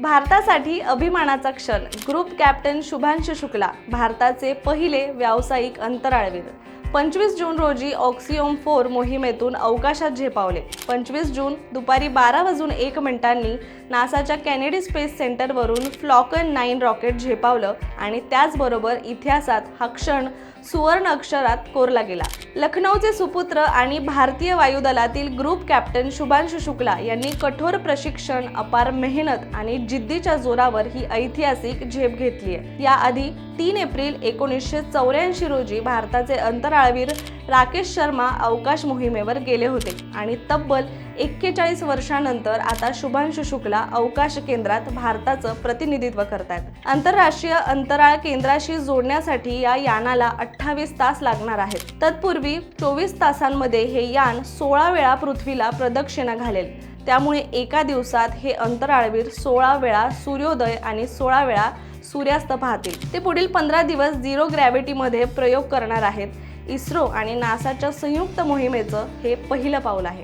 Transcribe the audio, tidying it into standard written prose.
भारतासाठी अभिमानाचा क्षण. ग्रुप कॅप्टन शुभांशु शुक्ला भारताचे पहिले व्यावसायिक अंतराळवीर. 25 जून रोजी ऑक्सिओम 4 मोहिमेतून अवकाशात झेपावले. 25 जून दुपारी 12:01 नासाच्या केनेडी स्पेस सेंटरवरून फ्लॉकन 9 रॉकेट झेपावलं आणि त्याचबरोबर इतिहासात हा क्षण सुवर्ण अक्षरात कोरला गेला. लखनौचे सुपुत्र आणि भारतीय वायुदलातील ग्रुप कॅप्टन शुभांशु शुक्ला यांनी कठोर प्रशिक्षण, अपार मेहनत आणि जिद्दीच्या जोरावर ही ऐतिहासिक झेप घेतली आहे. याआधी 3 एप्रिल 1984 रोजी भारताचे अंतराळवीर राकेश शर्मा अवकाश मोहिमेवर गेले होते आणि तब्बल 41 वर्षांनंतर आता शुभांशु शुक्ला अवकाश केंद्रात भारताचं प्रतिनिधित्व करतात. आंतरराष्ट्रीय अंतराळ केंद्राशी जोडण्यासाठी या यानाला 28 तास लागणार आहेत. तत्पूर्वी 24 तासांमध्ये हे यान 16 वेळा पृथ्वीला प्रदक्षिणा घालेल. त्यामुळे एका दिवसात हे अंतराळवीर 16 वेळा सूर्योदय आणि 16 वेळा सूर्यास्त पाहतील. ते पुढील 15 दिवस झिरो ग्रॅव्हिटीमध्ये प्रयोग करणार आहेत. इस्रो आणि नासाच्या संयुक्त मोहिमेचं हे पहिलं पाऊल आहे.